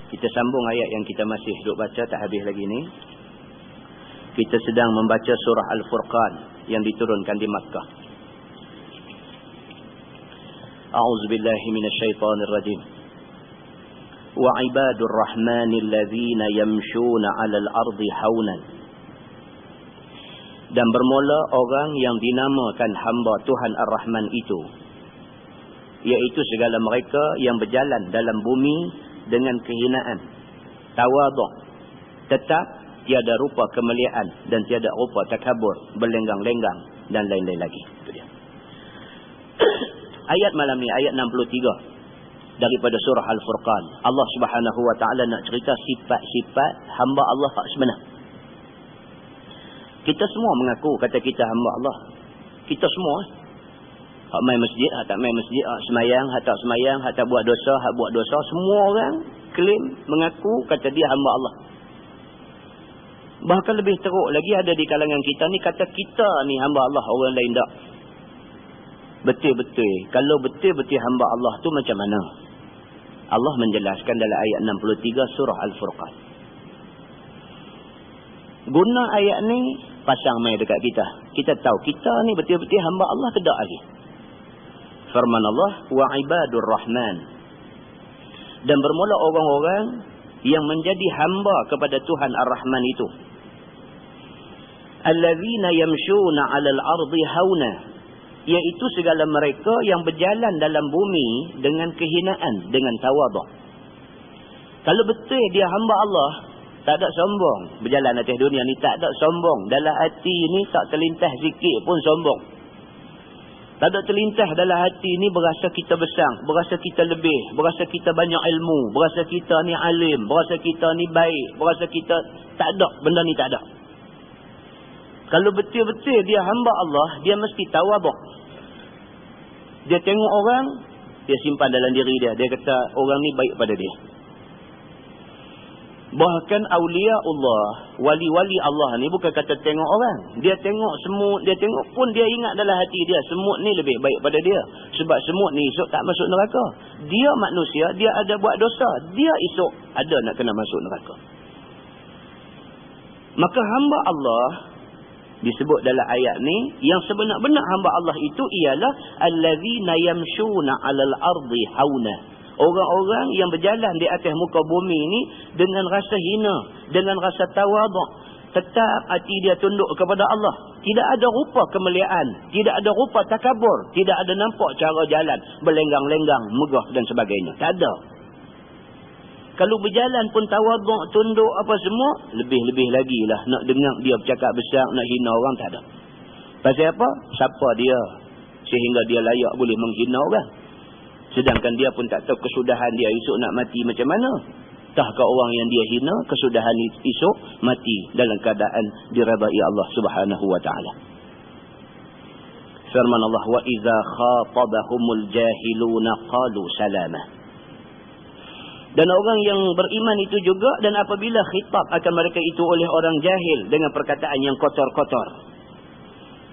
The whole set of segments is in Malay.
Kita sambung ayat yang kita masih duk baca, tak habis lagi ni. Kita sedang membaca surah Al-Furqan yang diturunkan di Makkah. A'udzubillahi minasyaitonir rajim. Wa ibadur rahmanil ladzina yamshuna 'alal ardi haunan. Dan bermula orang yang dinamakan hamba Tuhan Ar-Rahman itu, iaitu segala mereka yang berjalan dalam bumi dengan kehinaan, tawaduk, tetap tiada rupa kemuliaan dan tiada rupa takabur, berlenggang-lenggang dan lain-lain lagi. Itu dia. Ayat malam ni, ayat 63 daripada surah Al-Furqan. Allah Subhanahu wa taala nak cerita sifat-sifat hamba Allah hak sebenar. Kita semua mengaku kata kita hamba Allah. Kita semua. Hak main masjid, hak tak main masjid, hak semayang, hak tak semayang, hak tak buat dosa, hak buat dosa. Semua orang klaim, mengaku kata dia hamba Allah. Bahkan lebih teruk lagi ada di kalangan kita ni kata kita ni hamba Allah, orang lain tak. Betul-betul. Kalau betul-betul hamba Allah tu macam mana? Allah menjelaskan dalam ayat 63 surah Al-Furqan. Guna ayat ni pasang mai dekat kita. Kita tahu kita ni betul-betul hamba Allah ke tak lagi. Firman Allah, wa ibadur rahman. Dan bermula orang-orang yang menjadi hamba kepada Tuhan Ar-Rahman itu. Allazina yamshuna 'alal ardi hauna, iaitu segala mereka yang berjalan dalam bumi dengan kehinaan, dengan tawaduk. Kalau betul dia hamba Allah, tak ada sombong. Berjalan atas dunia ni tak ada sombong. Dalam hati ni tak terlintas sikit pun sombong. Tak ada terlintas dalam hati ni berasa kita besar, berasa kita lebih, berasa kita banyak ilmu, berasa kita ni alim, berasa kita ni baik, berasa kita tak ada, benda ni tak ada. Kalau betul-betul dia hamba Allah, dia mesti tawaduk. Dia tengok orang, dia simpan dalam diri dia. Dia kata orang ni baik pada dia. Bahkan awliya Allah, wali-wali Allah ni bukan kata tengok orang. Dia tengok semut, dia tengok pun dia ingat dalam hati dia, semut ni lebih baik pada dia. Sebab semut ni esok tak masuk neraka. Dia manusia, dia ada buat dosa. Dia esok ada nak kena masuk neraka. Maka hamba Allah disebut dalam ayat ni, yang sebenar-benar hamba Allah itu ialah allazina yamshuna 'alal ardi hauna. Orang-orang yang berjalan di atas muka bumi ni dengan rasa hina, dengan rasa tawaduk, tetap hati dia tunduk kepada Allah. Tidak ada rupa kemuliaan, tidak ada rupa takabur, tidak ada nampak cara jalan berlenggang-lenggang, megah dan sebagainya. Tak ada. Kalau berjalan pun tawaduk, tunduk apa semua, lebih-lebih lagi lah nak dengar dia bercakap besar, nak hina orang, tak ada. Pasal apa? Siapa dia sehingga dia layak boleh menghina orang? Sedangkan dia pun tak tahu kesudahan dia esok nak mati macam mana. Tahkah orang yang dia hina, kesudahan esok mati dalam keadaan diredai Allah Subhanahu wa taala. Firman Allah, wa idza khatabahumul jahiluna qalu salama. Dan orang yang beriman itu juga, dan apabila khitab akan mereka itu oleh orang jahil dengan perkataan yang kotor-kotor,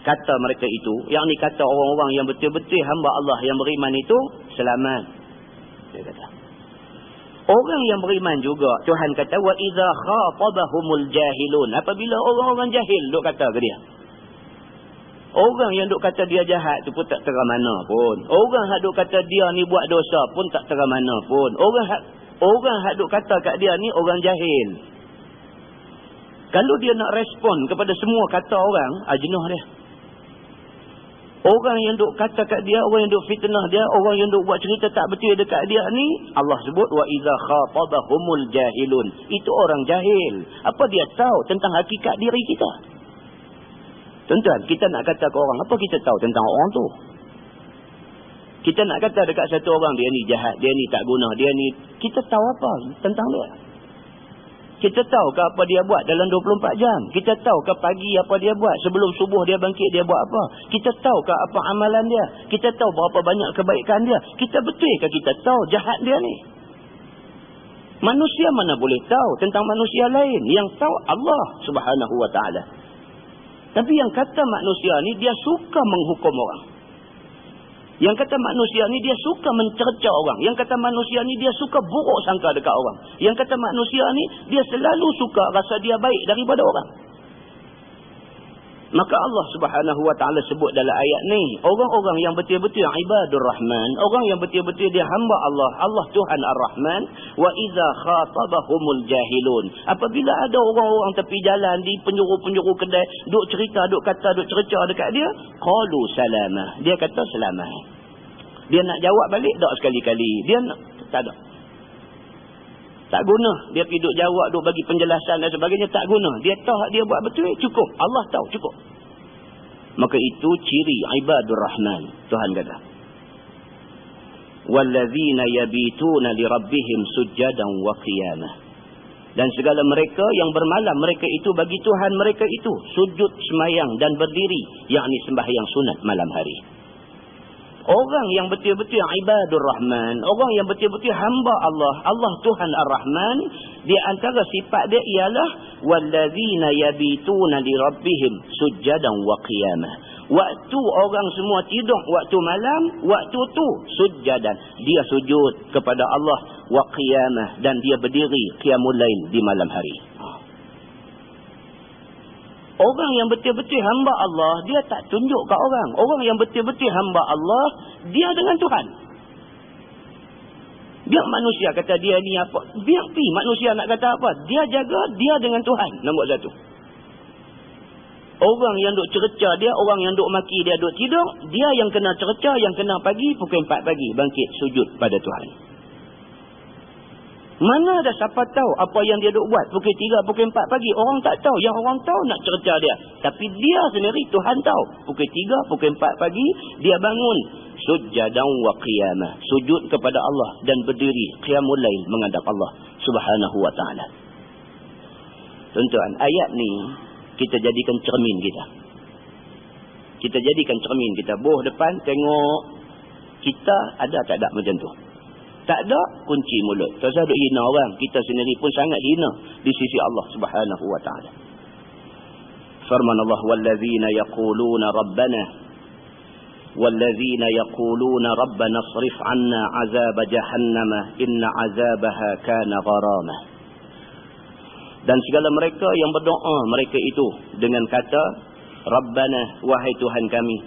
kata mereka itu, yang ni kata orang-orang yang betul-betul hamba Allah yang beriman itu, selamat. Dia kata. Orang yang beriman juga, Tuhan kata, wa idza khatabahumul jahilun. Apabila orang-orang jahil duk kata ke dia. Orang yang duk kata dia jahat tu pun tak terang mana pun. Orang yang duk kata dia ni buat dosa pun tak terang mana pun. Orang yang duk kata kat dia ni orang jahil. Kalau dia nak respon kepada semua kata orang, jenuh dia. Orang yang duk kata kat dia, orang yang duk fitnah dia, orang yang duk buat cerita tak betul dekat dia ni, Allah sebut wa idza khatabahumul jahilun. Itu orang jahil. Apa dia tahu tentang hakikat diri kita? Tuan-tuan, kita nak kata ke orang, apa kita tahu tentang orang tu? Kita nak kata dekat satu orang, dia ni jahat, dia ni tak guna, dia ni, kita tahu apa tentang dia? Kita tahu ke apa dia buat dalam 24 jam? Kita tahu ke pagi apa dia buat? Sebelum subuh dia bangkit dia buat apa? Kita tahu ke apa amalan dia? Kita tahu berapa banyak kebaikan dia? Kita betul ke kita tahu jahat dia ni? Manusia mana boleh tahu tentang manusia lain? Yang tahu Allah Subhanahu wa taala. Tapi yang kata manusia ni dia suka menghukum orang. Yang kata manusia ni dia suka mencerca orang. Yang kata manusia ni dia suka buruk sangka dekat orang. Yang kata manusia ni dia selalu suka rasa dia baik daripada orang. Maka Allah Subhanahu wa taala sebut dalam ayat ni, orang-orang yang betul-betul ibadur rahman, orang yang betul-betul dia hamba Allah, Allah Tuhan Ar-Rahman, wa idza khatabahumul jahilun. Apabila ada orang-orang tepi jalan di penjuru-penjuru kedai, duk cerita, duk kata, duk cerca dekat dia, qalu salama. Dia kata selamat. Dia nak jawab balik tak sekali-kali. Dia nak, tak ada. Tak guna. Dia pergi duk jawab, duk bagi penjelasan dan sebagainya, tak guna. Dia tahu dia buat betul, cukup. Allah tahu, cukup. Maka itu ciri ibadur rahman. Tuhan kata, wallazina yabituna lirabbihim sujjadan wa qiyamah. Dan segala mereka yang bermalam, mereka itu bagi Tuhan mereka itu sujud, semayang dan berdiri, yakni sembahyang sunat malam hari. Orang yang betul-betul ibadur rahman, orang yang betul-betul hamba Allah, Allah Tuhan Ar-Rahman, di antara sifat dia ialah wallazina yabituna lirabbihim sujjadan wa qiyamah. Waktu orang semua tidur, waktu malam, waktu tu sujjadan, dia sujud kepada Allah, wa qiyamah, dan dia berdiri qiyamul lail di malam hari. Orang yang betul-betul hamba Allah, dia tak tunjuk kat orang. Orang yang betul-betul hamba Allah, dia dengan Tuhan. Biar manusia kata dia ni apa, biar pi manusia nak kata apa, dia jaga dia dengan Tuhan. Nombor satu. Orang yang duk cerca dia, orang yang duk maki dia, duk tidur, dia yang kena cerca, yang kena pagi, pukul 4 pagi bangkit sujud pada Tuhan. Mana ada siapa tahu apa yang dia duk buat pukul 3, pukul 4 pagi. Orang tak tahu. Yang orang tahu nak cerca dia. Tapi dia sendiri, Tuhan tahu. Pukul 3, pukul 4 pagi, dia bangun. Sujjadan wa qiyamah. Sujud kepada Allah dan berdiri. Qiyamul lail menghadap Allah Subhanahu wa ta'ala. Tuan-tuan, ayat ni kita jadikan cermin kita. Kita jadikan cermin kita. Boh depan, tengok kita ada tak ada macam tu. Tak ada, kunci mulut. Tak usah duk hina orang. Kita sendiri pun sangat hina di sisi Allah Subhanahu wa ta'ala. Firman Allah, wallazina yaquluna rabbana asrif 'anna 'azab jahannam inna 'azabaha kana gharama. Dan segala mereka yang berdoa, mereka itu dengan kata Rabbana, wahai Tuhan kami,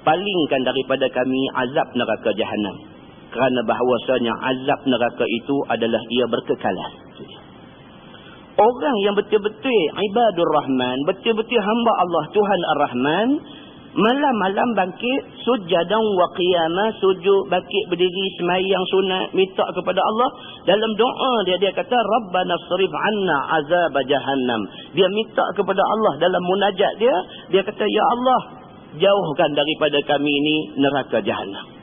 palingkan daripada kami azab neraka jahannam. Kerana bahawasanya azab neraka itu adalah ia berkekalan. Orang yang betul-betul ibadur rahman, betul-betul hamba Allah Tuhan Ar-Rahman, malam-malam bangkit sujjadan wa qiyamah, sujud, bangkit berdiri, semayang sunat, minta kepada Allah. Dalam doa dia kata Rabbana asrif 'anna 'azab jahannam. Dia minta kepada Allah dalam munajat dia kata, ya Allah, jauhkan daripada kami ini neraka jahannam.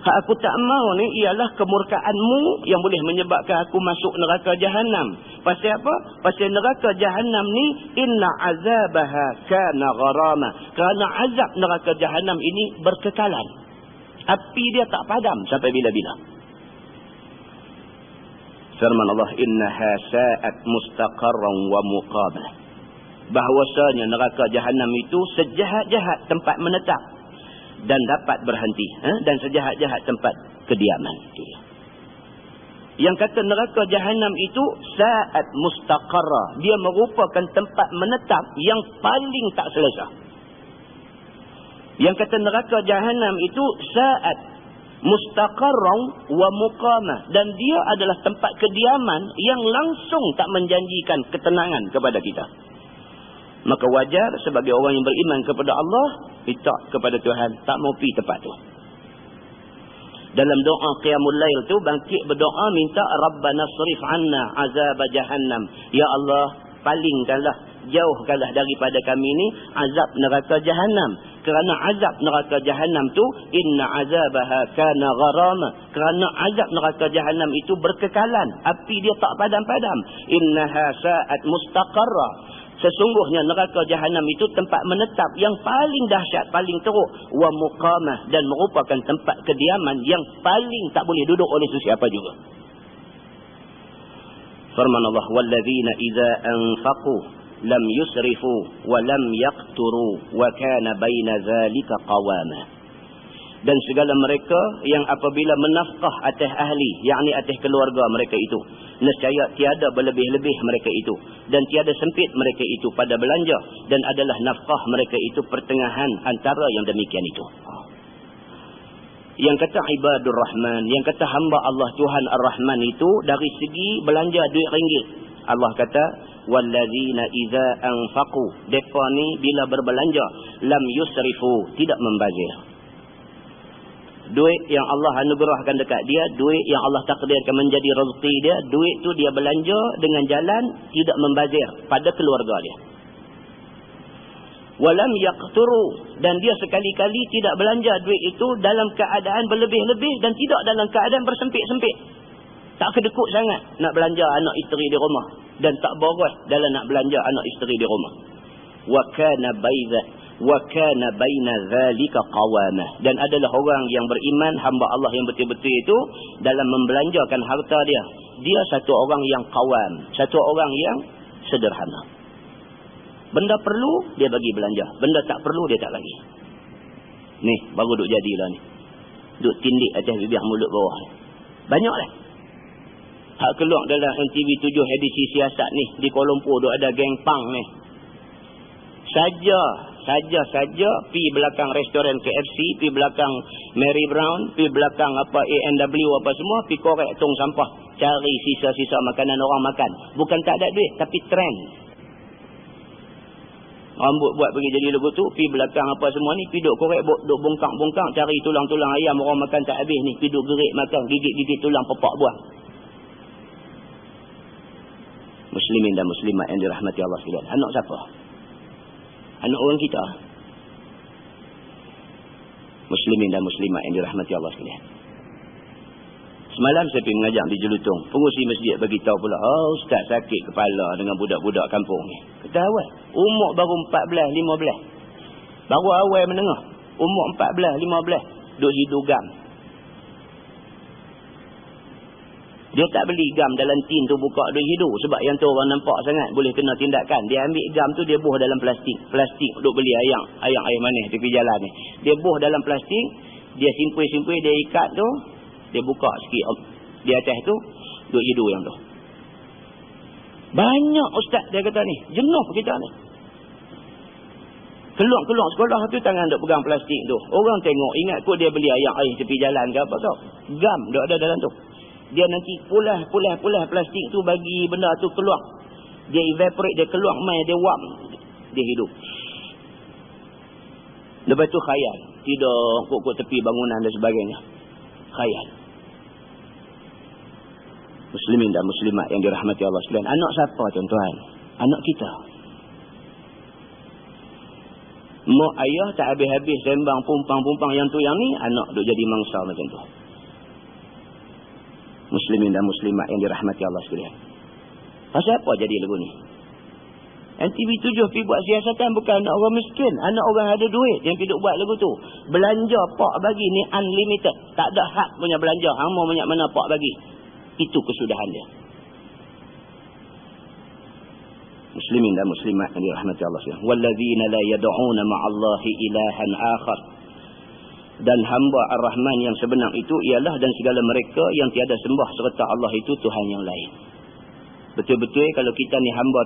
Hak aku tak mau ni ialah kemurkaanmu yang boleh menyebabkan aku masuk neraka jahannam. Pasal apa? Pasal neraka jahannam ni inna azabaha kana gharama. Kerana azab neraka jahannam ini berkekalan. Api dia tak padam sampai bila-bila. Firman Allah, innaha sa'at mustaqarran wa muqamah. Bahawasanya neraka jahannam itu sejahat-jahat tempat menetap dan dapat berhenti, dan sejahat-jahat tempat kediaman. Yang kata neraka jahannam itu sa'at mustaqarra, dia merupakan tempat menetap yang paling tak selesa. Yang kata neraka jahannam itu sa'at mustaqarran wa muqamah, dan dia adalah tempat kediaman yang langsung tak menjanjikan ketenangan kepada kita. Maka wajar sebagai orang yang beriman kepada Allah, minta kepada Tuhan, tak mau pergi tempat tu. Dalam doa qiyamul lail tu, bangkit berdoa, minta Rabbana asrif 'anna 'azab jahannam. Ya Allah, palingkanlah, jauhkanlah daripada kami ni azab neraka jahannam. Kerana azab neraka jahannam tu inna azabaha kana gharama. Kerana azab neraka jahannam itu berkekalan, api dia tak padam-padam. Innaha sa'at mustaqarra. Sesungguhnya neraka jahannam itu tempat menetap yang paling dahsyat, paling teruk, wa muqamah, dan merupakan tempat kediaman yang paling tak boleh duduk oleh sesiapa juga. Firman Allah, wallazina idza anfaqu lam yusrifu wa lam yaqtu yaqturu wa kana baina zalika qawama. Dan segala mereka yang apabila menafkah atas ahli, yakni atas keluarga mereka itu, nescaya tiada berlebih-lebih mereka itu, dan tiada sempit mereka itu pada belanja, dan adalah nafkah mereka itu pertengahan antara yang demikian itu. Yang kata ibadur rahman, yang kata hamba Allah Tuhan ar-Rahman itu, dari segi belanja duit ringgit, Allah kata wallazina idza anfaqu, depa ni bila berbelanja, lam yusrifu, tidak membazir. Duit yang Allah anugerahkan dekat dia, duit yang Allah takdirkan menjadi rezeki dia, duit tu dia belanja dengan jalan tidak membazir pada keluarga dia. Walam yaqturu, dan dia sekali-kali tidak belanja duit itu dalam keadaan berlebih-lebih dan tidak dalam keadaan bersempit-sempit. Tak kedekut sangat nak belanja anak isteri di rumah, dan tak boros dalam nak belanja anak isteri di rumah. Wa kana baina zalika qawamah, dan adalah orang yang beriman, hamba Allah yang betul-betul itu, dalam membelanjakan harta dia, dia satu orang yang qawam, satu orang yang sederhana. Benda perlu dia bagi belanja, benda tak perlu dia tak bagi. Ni baru duk jadilah ni, duk tindik atas bibir mulut bawah ni. Banyaklah hak keluar dalam NTV 7 edisi siasat ni, di Kuala Lumpur duk ada geng pang ni. Saja pi belakang restoran KFC, pi belakang Mary Brown, pi belakang apa A&W apa semua, pi korek tong sampah, cari sisa-sisa makanan orang makan. Bukan tak ada duit, tapi trend. Rambut buat pergi jadi lagu tu, pi belakang apa semua ni, pi duk korek, duk bongkang-bongkang, cari tulang-tulang ayam orang makan tak habis ni, pi duk gerik makan, gigit-gigit tulang pepak buah. Muslimin dan muslimat yang dirahmati Allah sekalian. Anak siapa? Anak orang kita. Muslimin dan muslimat yang dirahmati Allah sekalian. Semalam saya pergi mengajar di Jelutong. Pengurusi masjid bagi tahu pula, ustaz sakit kepala dengan budak-budak kampung ni. Kata awal, umur baru 14, 15. Baru awal menengah. Umur 14, 15. Duk hidup gam. Dia tak beli gam dalam tin tu buka duk hidup. Sebab yang tu orang nampak sangat boleh kena tindakan. Dia ambil gam tu, dia buh dalam plastik. Plastik duk beli ayam air manis tepi jalan ni. Dia buh dalam plastik. Dia simpul-simpul, dia ikat tu. Dia buka sikit di atas tu, duk hidup yang tu. Banyak ustaz dia kata ni. Jenuh kita ni. Keluar sekolah tu tangan duk pegang plastik tu. Orang tengok, ingat kot dia beli ayam air tepi jalan ke apa tau. Gam duk ada dalam tu. Dia nanti pulah plastik tu bagi benda tu keluar. Dia evaporate, dia keluar mai, dia wap, dia hidup. Lepas tu khayal. Tidur kok tepi bangunan dan sebagainya. Khayal. Muslimin dan muslimat yang dirahmati Allah sekalian. Anak siapa tuan-tuan? Anak kita. Mak ayah tak habis-habis sembang pumpang-pumpang yang tu yang ni, anak duk jadi mangsa macam tu. Muslimin dan muslimat yang dirahmati Allah sekalian. Pasal apa jadi lagu ni? NTV 7 pergi buat siasatan bukan anak orang miskin, anak orang ada duit yang pergi buat lagu tu. Belanja pak bagi ni unlimited. Tak ada had punya belanja. Hang mau banyak mana pak bagi. Itu kesudahan dia. Muslimin dan muslimat yang dirahmati Allah sekalian. Wallazina la yad'una ma'allahi ilahan akhar. Dan hamba Ar-Rahman yang sebenar itu ialah dan segala mereka yang tiada sembah serta Allah itu Tuhan yang lain. Betul-betul kalau kita ni hamba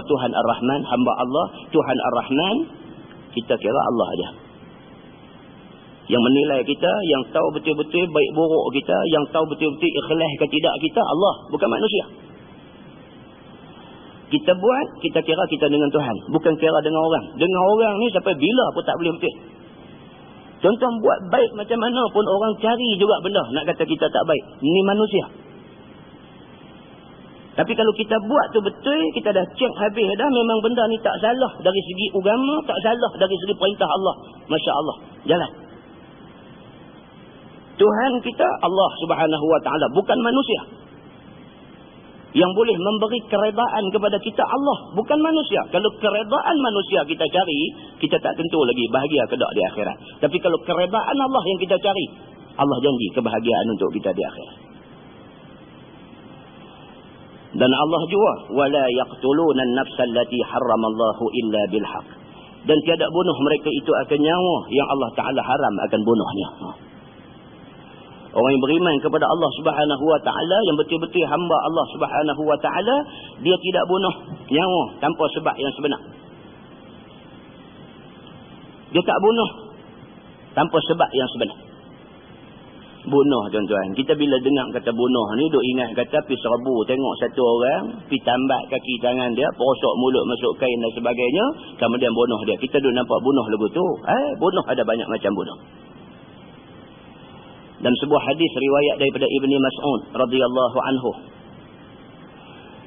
Tuhan Ar-Rahman, hamba Allah, Tuhan Ar-Rahman, kita kira Allah aja. Yang menilai kita, yang tahu betul-betul baik buruk kita, yang tahu betul-betul ikhlas ke tidak kita, Allah, bukan manusia. Kita buat, kita kira kita dengan Tuhan, bukan kira dengan orang. Dengan orang ni sampai bila pun tak boleh betul. Contoh buat baik macam mana pun orang cari juga benda nak kata kita tak baik. Ini manusia. Tapi kalau kita buat tu betul, kita dah cek habis dah, memang benda ni tak salah dari segi agama, tak salah dari segi perintah Allah. Masya Allah. Jalan. Tuhan kita Allah Subhanahu Wa Taala, bukan manusia. Yang boleh memberi keredaan kepada kita Allah, bukan manusia. Kalau keredaan manusia kita cari, kita tak tentu lagi bahagia ke tak di akhirat. Tapi kalau keredaan Allah yang kita cari, Allah janji kebahagiaan untuk kita di akhirat. Dan Allah juga, wala yaqtuluna an-nafsa allati harramallahu illa bil haqq. Dan tiada bunuh mereka itu akan nyawa yang Allah Ta'ala haram akan bunuhnya. Orang yang beriman kepada Allah Subhanahu Wa Ta'ala, yang betul-betul hamba Allah Subhanahu Wa Ta'ala, dia tidak bunuh nyawa tanpa sebab yang sebenar. Dia tak bunuh tanpa sebab yang sebenar. Bunuh, tuan-tuan. Kita bila dengar kata bunuh ni, duk ingat kata pergi serbu tengok satu orang, pergi tambat kaki tangan dia, perosok mulut masuk kain dan sebagainya, kemudian bunuh dia. Kita duk nampak bunuh lagu tu. Bunuh ada banyak macam bunuh. Dan sebuah hadis riwayat daripada Ibni Mas'ud radhiyallahu anhu.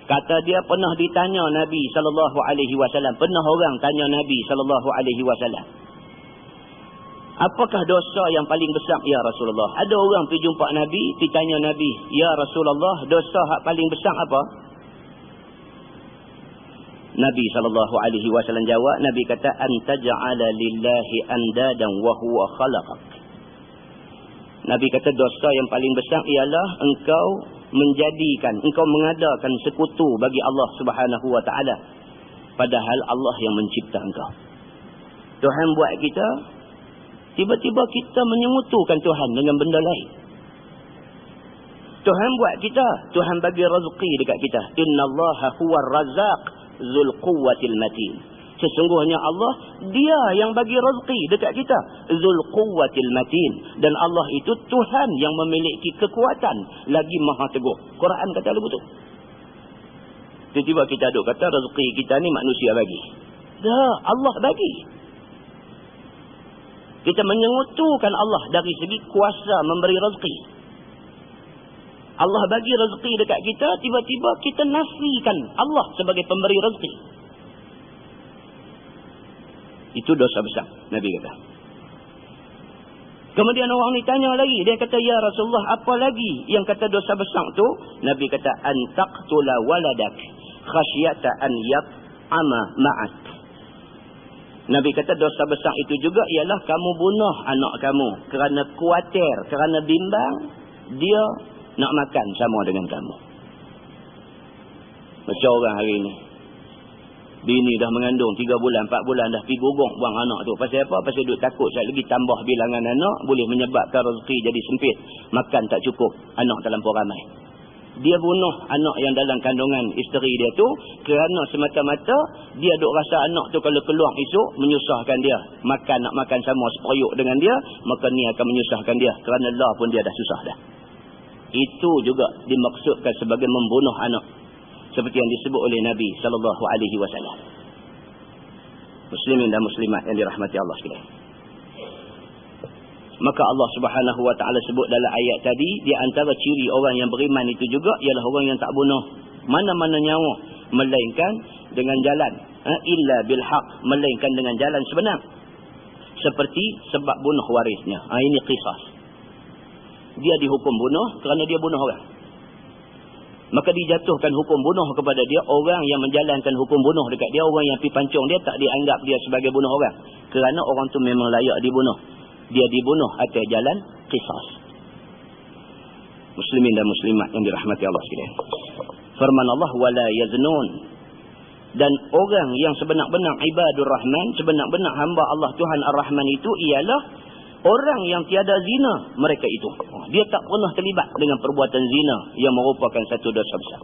Kata dia pernah ditanya Nabi SAW. Pernah orang tanya Nabi SAW. Apakah dosa yang paling besar ya Rasulullah? Ada orang pergi jumpa Nabi, ditanya Nabi, ya Rasulullah, dosa yang paling besar apa? Nabi SAW jawab, Nabi kata, antaj'ala lillahi andadan wa huwa khalaqak. Nabi kata dosa yang paling besar ialah engkau mengadakan sekutu bagi Allah Subhanahu Wa Ta'ala, padahal Allah yang mencipta engkau. Tuhan buat kita, tiba-tiba kita menyemutukan Tuhan dengan benda lain. Tuhan buat kita, Tuhan bagi rezeki dekat kita. Innallaha huwar razzaq dzul quwwatil matin. Sesungguhnya Allah, dia yang bagi rezeki dekat kita. Dzul quwwatil matin. Dan Allah itu Tuhan yang memiliki kekuatan lagi maha teguh. Quran kata begitu. Tiba-tiba kita duk kata rezeki kita ni manusia bagi. Dah, Allah bagi. Kita menyengutukan Allah dari segi kuasa memberi rezeki. Allah bagi rezeki dekat kita, tiba-tiba kita nafikan Allah sebagai pemberi rezeki. Itu dosa besar, Nabi kata. Kemudian orang ni tanya lagi, dia kata, ya Rasulullah, apa lagi yang kata dosa besar tu? Nabi kata, an taqtula waladak khasyata an yat'ama ma'ak. Nabi kata dosa besar itu juga ialah kamu bunuh anak kamu kerana khawatir, kerana bimbang dia nak makan sama dengan kamu. Macam orang hari ini, bini dah mengandung 3 bulan, 4 bulan dah pergi guguk buang anak tu. Pasal apa? Pasal duk takut sekali lagi tambah bilangan anak boleh menyebabkan rezeki jadi sempit, makan tak cukup, anak terlampau ramai. Dia bunuh anak yang dalam kandungan isteri dia tu kerana semata-mata dia duk rasa anak tu kalau keluar esok menyusahkan dia. Nak makan sama seperiuk dengan dia, maka ni akan menyusahkan dia. Kerana lah pun dia dah susah dah. Itu juga dimaksudkan sebagai membunuh anak. Seperti yang disebut oleh Nabi SAW. Muslimin dan muslimat yang dirahmati Allah sekalian. Maka Allah Subhanahu Wa Ta'ala sebut dalam ayat tadi, di antara ciri orang yang beriman itu juga ialah orang yang tak bunuh mana-mana nyawa, melainkan dengan jalan illa bil haq, melainkan dengan jalan sebenar, seperti sebab bunuh warisnya. Ini qisas. Dia dihukum bunuh kerana dia bunuh orang, maka dijatuhkan hukum bunuh kepada dia. Orang yang menjalankan hukum bunuh dekat dia, orang yang pergi pancung dia, tak dianggap dia sebagai bunuh orang, kerana orang tu memang layak dibunuh. Dia dibunuh atas jalan qisas. Muslimin dan muslimat yang dirahmati Allah sekalian. Firman Allah, wala yaznun. Dan orang yang sebenar-benar ibadur rahman, sebenar-benar hamba Allah Tuhan Ar-Rahman itu ialah orang yang tiada zina mereka itu. Dia tak pernah terlibat dengan perbuatan zina yang merupakan satu dosa besar.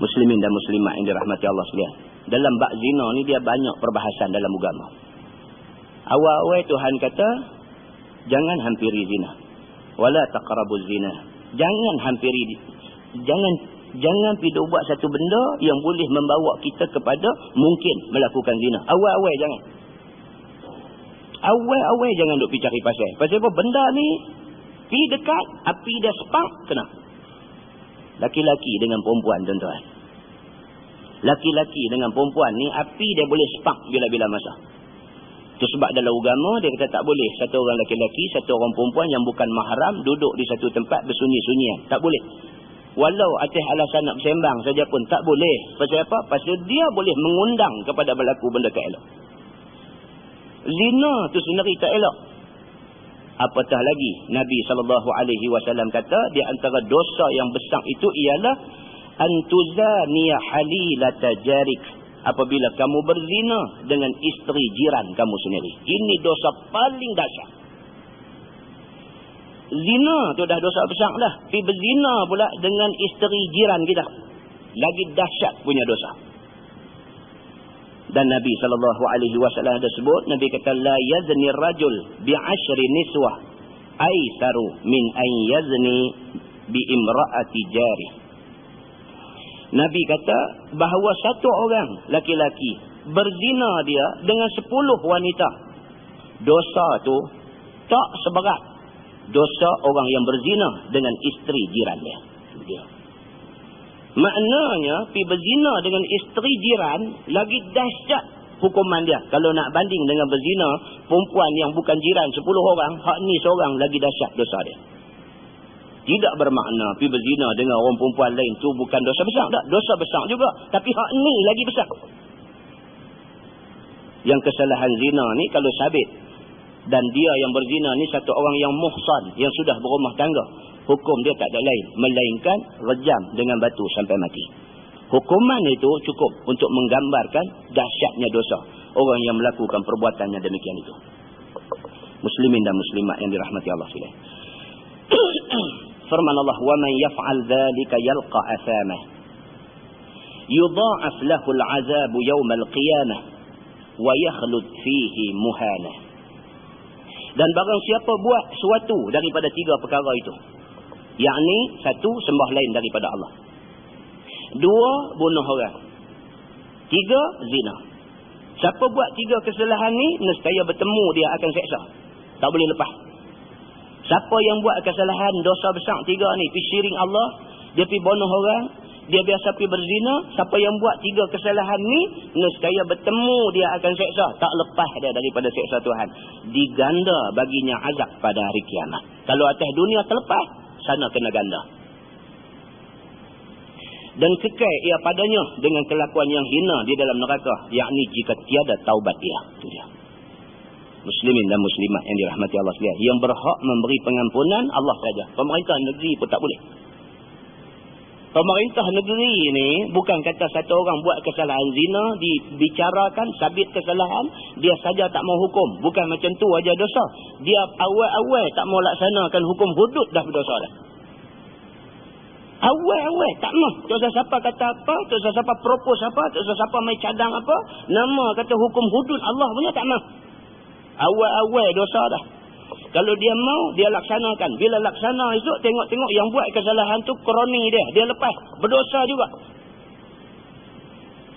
Muslimin dan muslimat yang dirahmati Allah sekalian. Dalam bab zina ni dia banyak perbahasan dalam agama. Awal-awal Tuhan kata, jangan hampiri zina. Wala taqrabuz zina. Jangan hampiri, jangan pergi buat satu benda yang boleh membawa kita kepada mungkin melakukan zina. Awal-awal jangan. Awal-awal jangan duk pergi cari pasal. Pasal apa? Benda ni pergi dekat, api dia spark, kena. Laki-laki dengan perempuan, tuan-tuan. Laki-laki dengan perempuan ni api dia boleh spark bila-bila masa. Itu sebab dalam agama dia kata tak boleh satu orang laki-laki, satu orang perempuan yang bukan mahram duduk di satu tempat bersunyi-sunyian. Tak boleh. Walau atas alasan nak bersembang saja pun tak boleh. Pasal apa? Pasal dia boleh mengundang kepada berlaku benda tak elok. Zina tu sendiri tak elok. Apatah lagi Nabi SAW kata di antara dosa yang besar itu ialah antuzaniya halilata jarik apabila kamu berzina dengan isteri jiran kamu sendiri. Ini dosa paling dahsyat. Zina tu dah dosa besar dah. Tapi berzina pula dengan isteri jiran kita, lagi dahsyat punya dosa. Dan Nabi SAW ada sebut, Nabi kata, la yazni rajul bi'ashri niswah aisaru min an yazni bi imra'ati jari. Nabi kata bahawa satu orang laki-laki berzina dia dengan 10 wanita, dosa tu tak seberat dosa orang yang berzina dengan isteri jiran dia. Maknanya pergi berzina dengan isteri jiran lagi dahsyat hukuman dia. Kalau nak banding dengan berzina perempuan yang bukan jiran 10 orang, hak ni seorang, lagi dahsyat dosa dia. Tidak bermakna pergi berzina dengan orang perempuan lain tu bukan dosa besar. Tak, dosa besar juga, tapi hak ni lagi besar. Yang kesalahan zina ni kalau sabit dan dia yang berzina ni satu orang yang muhsan, yang sudah berumah tangga, hukum dia tak ada lain melainkan rejam dengan batu sampai mati. Hukuman itu cukup untuk menggambarkan dahsyatnya dosa orang yang melakukan perbuatan yang demikian itu. Muslimin dan muslimat yang dirahmati Allah sekalian. Firman Allah, wa man yaf'al dhalika yalqa asamah yudha'af lahu al'azabu yawm al-qiyamah wa yakhlud fihi muhana. Dan barang siapa buat sesuatu daripada 3 perkara itu, yakni 1, sembah lain daripada Allah, 2, bunuh orang, 3, zina. Siapa buat 3 kesalahan ni, nescaya bertemu dia akan seksa, tak boleh lepas. Siapa yang buat kesalahan dosa besar 3 ni, pergi syirik Allah, dia pergi bunuh orang, dia biasa pergi berzina, siapa yang buat 3 kesalahan ni, nescaya bertemu dia akan seksa, tak lepas dia daripada seksa Tuhan. Diganda baginya azab pada hari kiamat. Kalau atas dunia terlepas, sana kena ganda. Dan kekal ia padanya dengan kelakuan yang hina di dalam neraka, yakni jika tiada taubat dia. Itu dia. Muslimin dan muslimat yang dirahmati Allah sekalian, yang berhak memberi pengampunan Allah saja. Pemerintah negeri pun tak boleh. Pemerintah negeri ni bukan kata satu orang buat kesalahan zina, dibicarakan sabit kesalahan, dia saja tak mau hukum. Bukan macam tu aja dosa. Dia awal-awal tak mau laksanakan hukum hudud, dah berdosa dah. Awal-awal tak mau. Tak usah siapa kata apa, tak usah siapa propose apa, tak usah siapa main cadang apa, nama kata hukum hudud Allah punya tak mau. Awal-awal dosa dah. Kalau dia mau, dia laksanakan. Bila laksana esok, tengok-tengok yang buat kesalahan tu kroni dia lepas, berdosa juga.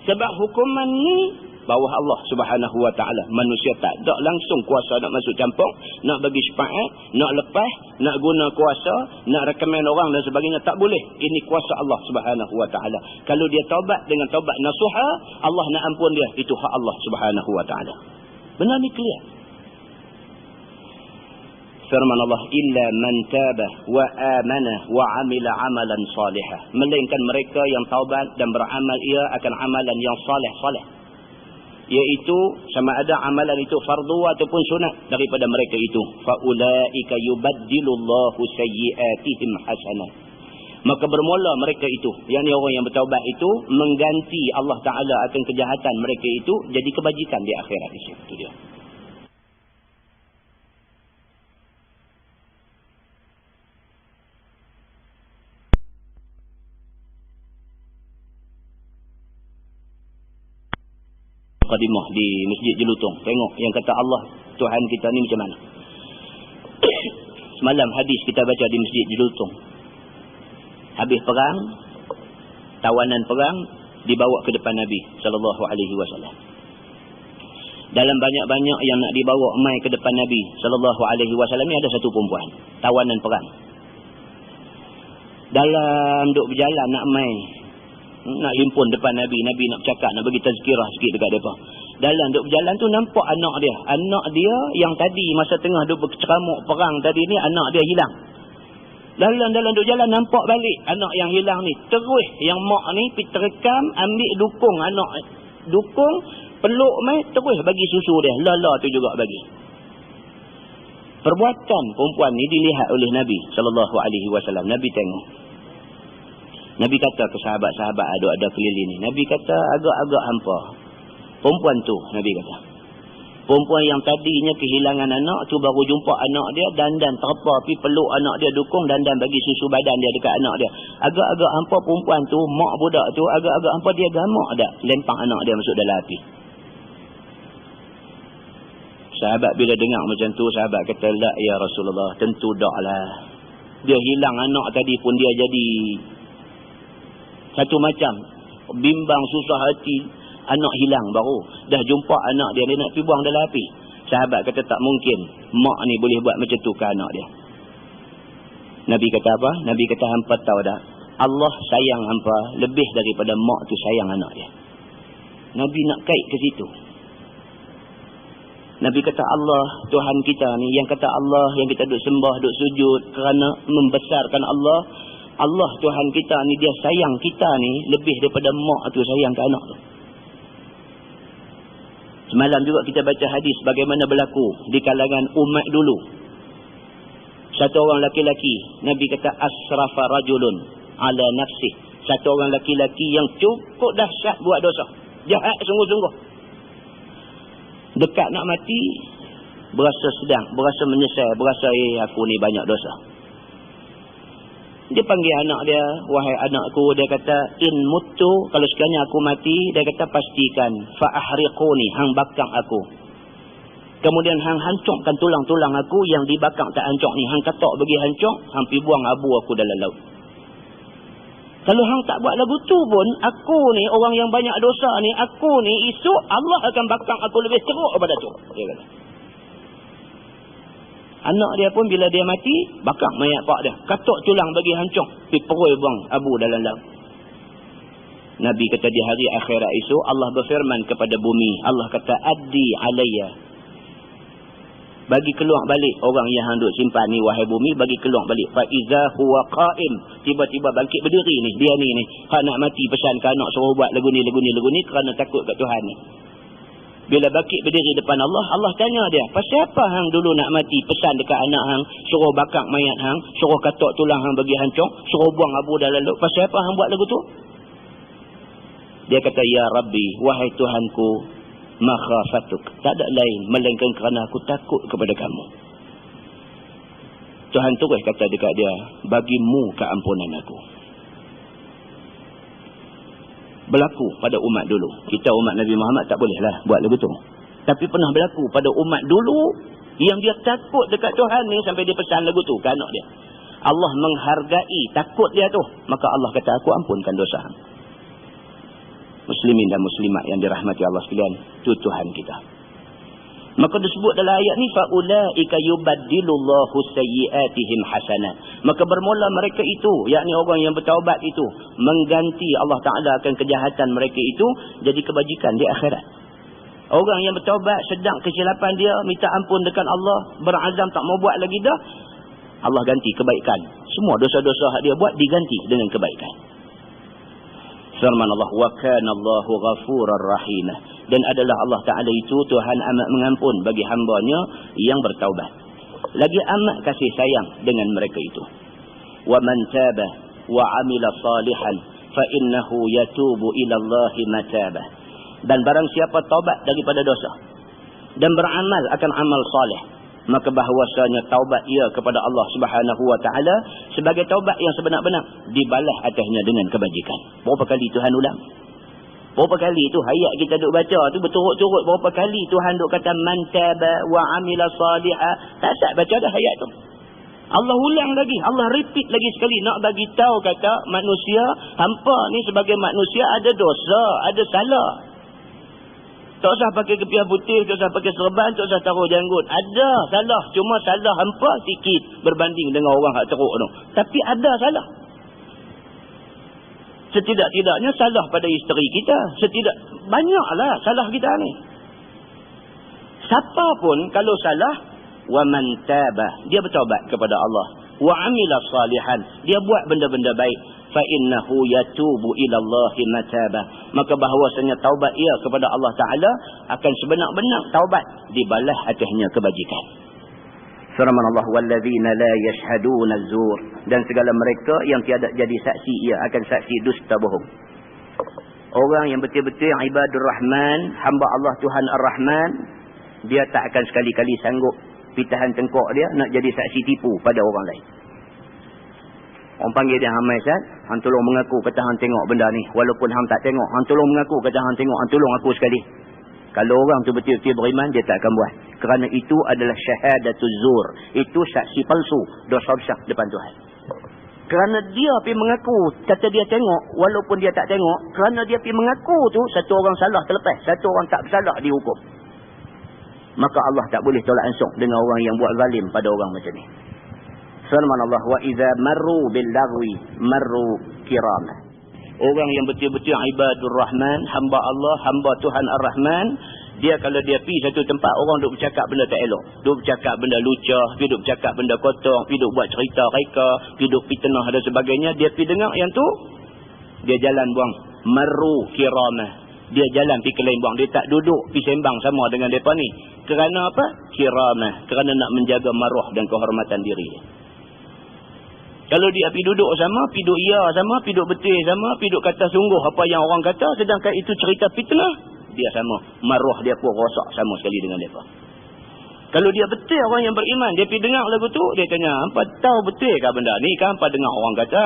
Sebab hukuman ni bawah Allah Subhanahu wa taala. Manusia tak ada langsung kuasa nak masuk campur, nak bagi syafaat, nak lepas, nak guna kuasa, nak rekomen orang dan sebagainya, tak boleh. Ini kuasa Allah Subhanahu wa taala. Kalau dia taubat dengan taubat nasuha, Allah nak ampun dia, itu hak Allah Subhanahu wa taala. Benar ni clear. Firman Allah, illa man taba wa amana wa amila amalan salihah, melainkan mereka yang taubat dan beramal ia akan amalan yang salih, iaitu sama ada amalan itu fardu ataupun sunat daripada mereka itu. Fa ulaika yubaddilullahu sayyi'atihim hasanah, maka bermula mereka itu, yakni orang yang bertaubat itu, mengganti Allah Taala akan kejahatan mereka itu jadi kebajikan di akhirat. Itu dia. Qadimah di Masjid Jelutong, tengok yang kata Allah Tuhan kita ni macam mana. Semalam hadis kita baca di Masjid Jelutong, habis perang, tawanan perang dibawa ke depan Nabi SAW. Dalam banyak-banyak yang nak dibawa mai ke depan Nabi SAW ni ada satu perempuan, tawanan perang. Dalam duk berjalan nak mai, nak himpun depan Nabi, Nabi nak bercakap, nak bagi tazkirah sikit dekat mereka. Dalam duk berjalan tu nampak anak dia yang tadi masa tengah duk berceramuk perang tadi ni, anak dia hilang. Dalam duk jalan nampak balik anak yang hilang ni, terus yang mak ni pergi terekam, ambil dukung anak, dukung peluk mai, terus bagi susu dia, lala tu juga bagi. Perbuatan perempuan ni dilihat oleh Nabi SAW. Nabi tengok, Nabi kata ke sahabat-sahabat ada keliling ni. Nabi kata agak-agak hampa. Perempuan tu, Nabi kata. Perempuan yang tadinya kehilangan anak tu baru jumpa anak dia, dandan terpa pergi peluk anak dia, dukung dandan bagi susu badan dia dekat anak dia. Agak-agak hampa perempuan tu, mak budak tu, agak-agak hampa dia gamak dak lempang anak dia masuk dalam api. Sahabat bila dengar macam tu, sahabat kata, la ya Rasulullah, tentu daklah. Dia hilang anak tadi pun dia jadi satu macam bimbang, susah hati. Anak hilang baru dah jumpa anak dia nak pergi buang dalam api. Sahabat kata tak mungkin mak ni boleh buat macam tu ke anak dia. Nabi kata apa? Nabi kata hampa tahu tak, Allah sayang hampa lebih daripada mak tu sayang anak dia. Nabi nak kait ke situ. Nabi kata Allah Tuhan kita ni, yang kata Allah yang kita duk sembah, duk sujud kerana membesarkan Allah. Allah Tuhan kita ni dia sayang kita ni lebih daripada mak tu sayang ke anak tu. Semalam juga kita baca hadis bagaimana berlaku di kalangan umat dulu. Satu orang laki-laki, Nabi kata asrafa rajulun ala nafsih. Satu orang laki-laki yang cukup dahsyat buat dosa. Jahat sungguh-sungguh. Dekat nak mati, berasa sedang, berasa menyesal, berasa aku ni banyak dosa. Dia panggil anak dia, wahai anakku, dia kata, in mutu, kalau sekiranya aku mati, dia kata pastikan, fa'ahriquni, hang bakang aku. Kemudian hang hancurkan tulang-tulang aku yang dibakang tak hancur ni, hang katok bagi hancur, hang pi buang abu aku dalam laut. Kalau hang tak buat lagu tu pun, aku ni orang yang banyak dosa ni, aku ni esok Allah akan bakang aku lebih teruk daripada tu. Dia kata. Anak dia pun bila dia mati, bakar mayat pak dia. Katuk tulang bagi hancur. Pergi perui buang abu dalam laut. Nabi kata di hari akhirat esok, Allah berfirman kepada bumi. Allah kata, addi alayya. Bagi keluar balik orang yang hendak simpan ni, wahai bumi, bagi keluar balik. Fa'iza huwa qa'im. Tiba-tiba bangkit berdiri ni. Dia ni. Hak nak mati pesan ke anak suruh buat lagu ni kerana takut kat Tuhan ni. Bila bangkit berdiri depan Allah, Allah tanya dia, pasal apa hang dulu nak mati pesan dekat anak hang, suruh bakar mayat hang, suruh katok tulang hang bagi hancur, suruh buang abu dalam laut, pasal apa hang buat lagu tu? Dia kata, ya Rabbi, wahai Tuhanku, makhafatuk, tak ada lain melainkan kerana aku takut kepada kamu. Tuhan terus kata dekat dia, bagimu keampunan aku. Berlaku pada umat dulu. Kita umat Nabi Muhammad tak bolehlah buat lagu tu. Tapi pernah berlaku pada umat dulu yang dia takut dekat Tuhan ni sampai dia pesan lagu tu ke anak dia. Allah menghargai takut dia tu. Maka Allah kata, aku ampunkan dosa. Muslimin dan muslimat yang dirahmati Allah sekalian, itu Tuhan kita. Maka disebut dalam ayat ni, faulaika yubaddilullahu sayyiatihim hasanat. Maka bermula mereka itu, yakni orang yang bertaubat itu, mengganti Allah Taala akan kejahatan mereka itu jadi kebajikan di akhirat. Orang yang bertaubat, sedang kesilapan dia, minta ampun dekat Allah, berazam tak mau buat lagi dah, Allah ganti kebaikan. Semua dosa-dosa dia buat diganti dengan kebaikan. Firman Allah, wa kana Allahu ghafurar rahim. Dan adalah Allah Ta'ala itu Tuhan amat mengampun bagi hamba-Nya yang bertaubat. Lagi amat kasih sayang dengan mereka itu. Wa man taba wa amila salihan fa innahu yatubu ila Allahi mataba. Dan barang siapa taubat daripada dosa dan beramal akan amal salih, maka bahawasanya taubat ia kepada Allah Subhanahu wa Ta'ala sebagai taubat yang sebenar-benar dibalas atasnya dengan kebajikan. Berapa kali Tuhan ulang? Berapa kali tu ayat kita duk baca tu berturut-turut, berapa kali Tuhan duk kata man taba wa amila salihah. Tak baca dah ayat tu. Allah ulang lagi, Allah repeat lagi sekali nak bagi tahu kata manusia hampa ni sebagai manusia ada dosa, ada salah. Tak usah pakai kepiah putih, tak usah pakai serban, tak usah taruh janggut. Ada salah, cuma salah hampa sikit berbanding dengan orang hak teruk tu. Tapi ada salah. Setidak-tidaknya salah pada isteri kita. Banyaklah salah kita ni. Siapa pun kalau salah, wa man taba, dia bertaubat kepada Allah. Wa amila salihan, dia buat benda-benda baik. Fa innahu yatubu ila Allahi mataba. Maka bahawasanya taubat ia kepada Allah Taala akan sebenar-benar taubat dibalas atasnya kebajikan. Firman Allah, walladzina la yashhaduna az-zur, dan segala mereka yang tiada jadi saksi, ia akan saksi dusta bohong. Orang yang betul-betul ibadur Rahman, hamba Allah Tuhan Ar-Rahman, dia tak akan sekali-kali sanggup pitahan tengkok dia nak jadi saksi tipu pada orang lain. Orang panggil dia, Hamai Ustaz, hang tolong mengaku kata hang tengok benda ni, walaupun hang tak tengok, hang tolong mengaku kata hang tengok, hang tolong aku sekali. Kalau orang tu betul-betul beriman, dia tak akan buat. Kerana itu adalah syahadatul zur. Itu saksi palsu, dosa besar depan Tuhan. Kerana dia pergi mengaku, kata dia tengok, walaupun dia tak tengok, kerana dia pergi mengaku tu, satu orang salah terlepas, satu orang tak bersalah dihukum. Maka Allah tak boleh tolak ansur dengan orang yang buat zalim pada orang macam ni. Firman Allah, wa idza marru bil lagwi marru kiramah. Orang yang betul-betul ibadur Rahman, hamba Allah, hamba Tuhan Ar-Rahman, dia kalau dia pergi satu tempat, orang duk bercakap benda tak elok, duk bercakap benda lucah, pergi duk bercakap benda kotor, pergi duk buat cerita reka, pergi duk fitnah dan sebagainya, dia pergi dengar yang tu, dia jalan buang marru kiramah. Dia jalan pergi ke lain buang, dia tak duduk pergi sembang sama dengan mereka ni. Kerana apa? Kiramah, kerana nak menjaga maruah dan kehormatan diri dia. Kalau dia pergi duduk sama, pergi duduk iya sama, pergi duduk betul sama, pergi duduk kata sungguh apa yang orang kata, sedangkan itu cerita fitnah, dia sama. Maruah dia pun rosak sama sekali dengan mereka. Kalau dia betul orang yang beriman, dia pergi dengar lagu tu, dia tanya, hampa tahu betul ke benda ni? Kan hampa dengar orang kata?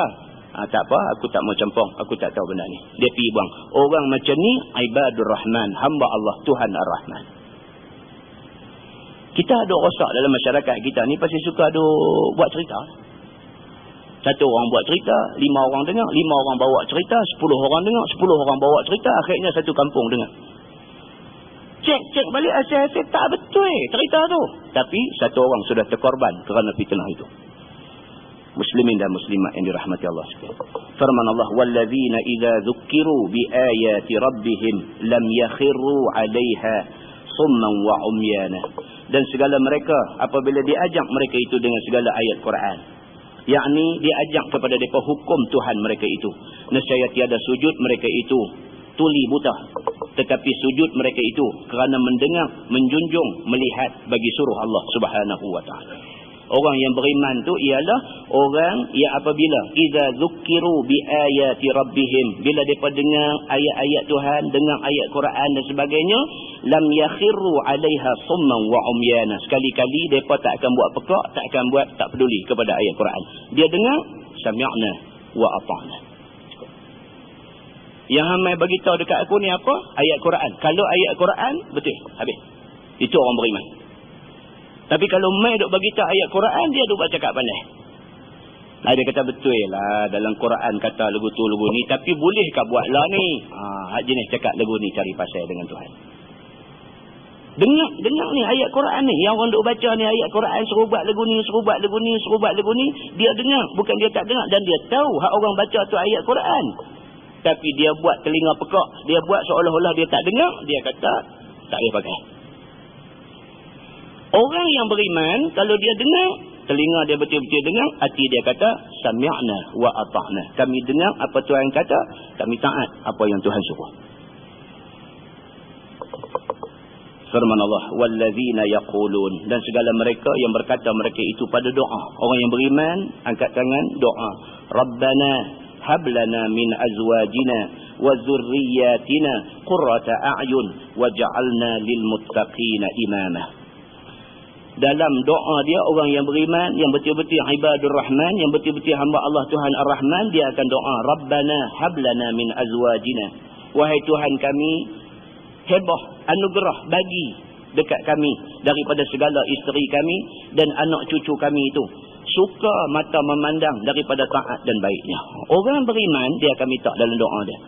Tak apa, aku tak mau campur, aku tak tahu benda ni. Dia pergi buang. Orang macam ni, ibadur Rahman, hamba Allah, Tuhan Ar-Rahman. Kita ada rosak dalam masyarakat kita ni, pasti suka ada buat cerita. Satu orang buat cerita, 5 orang dengar, 5 orang bawa cerita, 10 orang dengar, 10 orang bawa cerita, akhirnya satu kampung dengar. Cek balik asal-asal, tak betul cerita tu. Tapi satu orang sudah terkorban kerana fitnah itu. Muslimin dan muslimat yang dirahmati Allah sekalian. Firman Allah, walladzina idza dzukkiru biayati rabbihim lam yakhiru 'alaiha summan wa umyana. Dan segala mereka apabila diajak mereka itu dengan segala ayat Quran, yakni diajak kepada mereka hukum Tuhan mereka itu, nescaya tiada sujud mereka itu tuli buta, tetapi sujud mereka itu kerana mendengar, menjunjung, melihat bagi suruh Allah Subhanahu wa taala. Orang yang beriman tu ialah orang yang apabila idza dzukkiru bi ayati rabbihim, bila depa dengar ayat-ayat Tuhan, dengar ayat Quran dan sebagainya, lam yakhiru 'alaiha summan wa umyana. Sekali-kali depa tak akan buat pekak, tak peduli kepada ayat Quran. Dia dengar sami'na wa ata'na. Yang hamai bagi tahu dekat aku ni apa? Ayat Quran. Kalau ayat Quran betul, habis. Itu orang beriman. Tapi kalau mai duk bagi tahu ayat Quran, dia duk baca cakap pandai. Dia kata betul lah dalam Quran kata lagu tu lagu ni, tapi bolehkah buatlah ni? Hak jenis cakap lagu ni cari pasal dengan Tuhan. Dengar ni ayat Quran ni, yang orang duk baca ni ayat Quran, suruh buat lagu ni, suruh buat lagu ni, suruh buat lagu ni, dia dengar, bukan dia tak dengar, dan dia tahu hak orang baca tu ayat Quran. Tapi dia buat telinga pekak, dia buat seolah-olah dia tak dengar, dia kata tak payah pakai. Orang yang beriman, kalau dia dengar, telinga dia betul-betul dengar, hati dia kata sami'na wa ata'na. Kami dengar apa Tuhan kata, kami taat apa yang Tuhan suruh. Firman Allah, walladzina yaqulun, dan segala mereka yang berkata mereka itu pada doa. Orang yang beriman angkat tangan doa, Rabbana hab lana min azwajina wa dzurriyyatina qurrata a'yun waj'alna lil muttaqina imama. Dalam doa dia, orang yang beriman, yang betul-betul ibadur Rahman, yang betul-betul hamba Allah Tuhan Ar-Rahman, dia akan doa, Rabbana hablana min azwajina. Wahai Tuhan kami, hebah, anugerah, bagi dekat kami daripada segala isteri kami dan anak cucu kami itu suka mata memandang daripada taat dan baiknya. Orang beriman, dia akan minta dalam doa dia,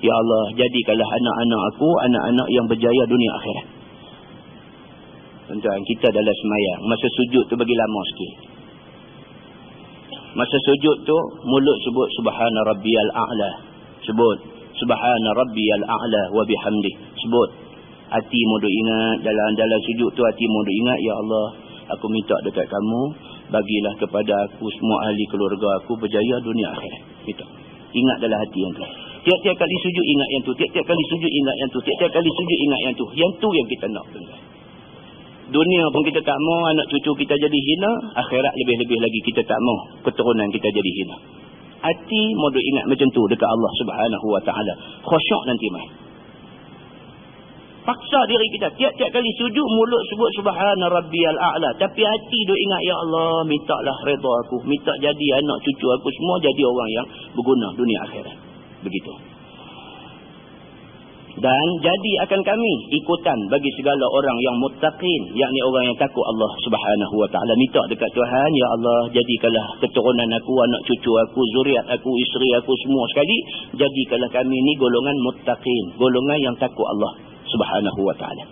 Ya Allah, jadikanlah anak-anak aku anak-anak yang berjaya dunia akhirat. Tuan-tuan, kita dalam semayang, masa sujud tu bagi lama sikit. Masa sujud tu, mulut sebut Subhana Rabbiyal A'la. Sebut Subhana Rabbiyal A'la wa bihamdih. Sebut. Hati mu duk ingat, dalam sujud tu hati mu duk ingat, Ya Allah, aku minta dekat kamu, bagilah kepada aku semua ahli keluarga aku berjaya dunia akhirat. Minta. Ingat dalam hati yang tu. Tiap-tiap kali sujud ingat yang tu. Tiap-tiap kali sujud ingat yang tu. Tiap-tiap kali sujud ingat yang tu. Yang tu yang kita nak. Dunia pun kita tak mau anak cucu kita jadi hina, akhirat lebih-lebih lagi kita tak mau keturunan kita jadi hina. Hati mau ingat macam tu dekat Allah Subhanahu Wa Taala. Khusyuk nanti mai. Paksa diri kita tiap-tiap kali sujud mulut sebut subhana rabbiyal a'la, tapi hati duk ingat ya Allah, mintalah redha aku, minta jadi anak cucu aku semua jadi orang yang berguna dunia akhirat. Begitu. Dan jadi akan kami ikutan bagi segala orang yang muttaqin, yakni orang yang takut Allah Subhanahu Wa Taala. Minta dekat Tuhan, ya Allah, jadikanlah keturunan aku, anak cucu aku, zuriat aku, isteri aku semua sekali, jadikanlah kami ni golongan muttaqin, golongan yang takut Allah Subhanahu Wa Taala.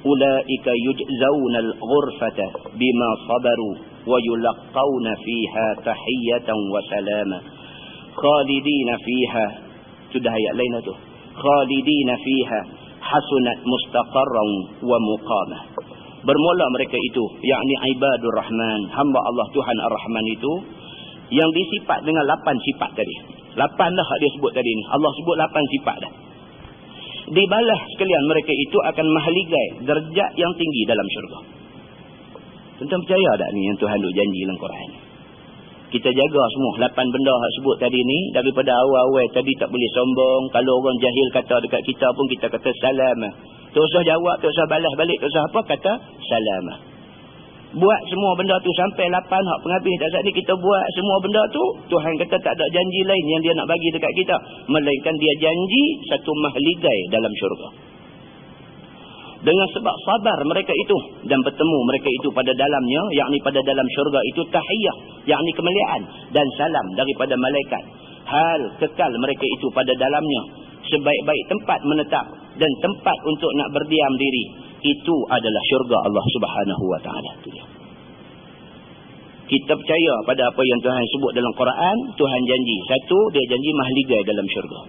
Ulaika yujzauna al-ghurfata bima sabaru wa yulqauna fiha tahiyatan wa salama khalidina fiha. Sudah ayat lain tu. Khalidina fiha hasunat mustaqarran wa muqamah. Bermula mereka itu, yakni ibadur rahman, hamba Allah Tuhan Ar-Rahman itu, yang disifat dengan 8 sifat tadi. 8 dah dia sebut tadi ni. Allah sebut 8 sifat dah. Dibalas sekalian mereka itu akan mahligai derajat yang tinggi dalam syurga. Tuan-tuan percaya tak ni yang Tuhan duk janji dalam Quran? Kita jaga semua 8 benda yang sebut tadi ni. Daripada awal-awal tadi tak boleh sombong. Kalau orang jahil kata dekat kita pun kita kata salam. Tak usah jawab, tak usah balas balik, tak usah apa, kata salam. Buat semua benda tu sampai 8 hak penghabis dah saat ni kita buat semua benda tu, Tuhan kata tak ada janji lain yang dia nak bagi dekat kita, melainkan dia janji satu mahligai dalam syurga. Dengan sebab sabar mereka itu dan bertemu mereka itu pada dalamnya, yakni pada dalam syurga itu tahiyah, yakni kemuliaan dan salam daripada malaikat. Hal kekal mereka itu pada dalamnya, sebaik-baik tempat menetap dan tempat untuk nak berdiam diri, itu adalah syurga Allah Subhanahu Wa Taala. Kita percaya pada apa yang Tuhan sebut dalam Quran. Tuhan janji, satu, dia janji mahligai dalam syurga.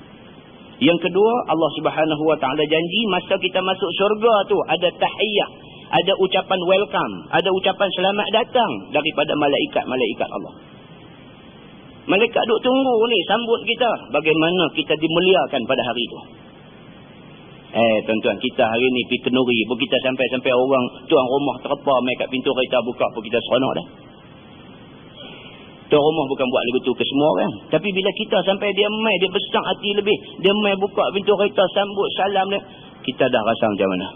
Yang kedua, Allah Subhanahu Wa Taala janji masa kita masuk syurga tu ada tahiyah, ada ucapan welcome, ada ucapan selamat datang daripada malaikat-malaikat Allah. Malaikat duk tunggu ni sambut kita, bagaimana kita dimuliakan pada hari itu. Tuan-tuan, kita hari ni pergi kenuri pun kita sampai orang tuan rumah terpa mai kat pintu kereta buka pun kita seronok dah. Tuan rumah bukan buat lagu tu ke semua orang. Tapi bila kita sampai dia mai, dia besar hati lebih, dia mai buka pintu kereta sambut salam dia, kita dah rasa macam mana?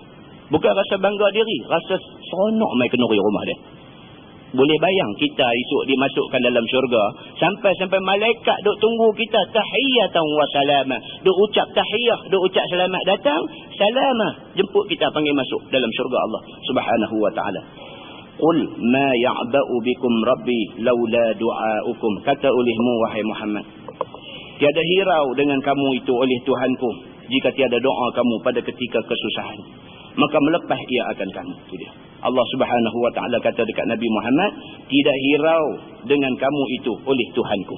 Bukan rasa bangga diri, rasa seronok mai kenuri rumah dia. Boleh bayang kita esok dimasukkan dalam syurga, sampai malaikat duk tunggu kita tahiyatan wa salama, duk ucap tahiyah, duk ucap selamat datang, salama, jemput kita panggil masuk dalam syurga Allah Subhanahu Wa Taala. Qul ma ya'ba'u bikum rabbi laula du'aukum, kata olehmu wahai Muhammad, tiada hirau dengan kamu itu oleh Tuhanku jika tiada doa kamu pada ketika kesusahan, maka melepah ia akan kamu. Itu dia. Allah Subhanahu Wa Taala kata dekat Nabi Muhammad, tidak hirau dengan kamu itu oleh Tuhanku.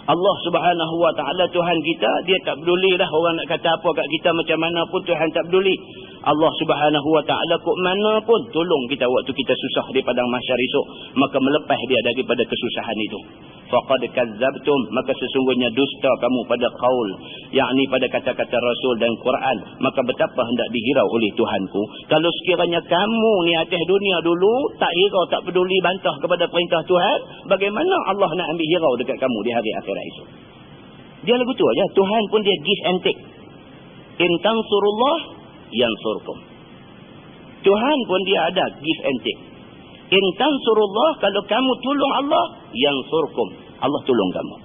Allah Subhanahu Wa Taala Tuhan kita, dia tak peduli dah orang nak kata apa kat kita macam mana pun, Tuhan tak peduli. Allah Subhanahu Wa Taala kok mana pun tolong kita waktu kita susah di padang mahsyar esok, maka melepah dia daripada kesusahan itu. Faqad kazzabtum, maka sesungguhnya dusta kamu pada qaul, yakni pada kata-kata Rasul dan Quran, maka betapa hendak dihirau oleh Tuhanku kalau sekiranya kamu ni atas dunia dulu tak hirau, tak peduli, bantah kepada perintah Tuhan, bagaimana Allah nak ambil hirau dekat kamu di hari akhirat esok? Dia lagu tu aja. Tuhan pun dia give and take. In tansurullah yansurkum. Tuhan pun dia ada give and take. In tansurullah, kalau kamu tolong Allah, yansurkum, Allah tolong kamu.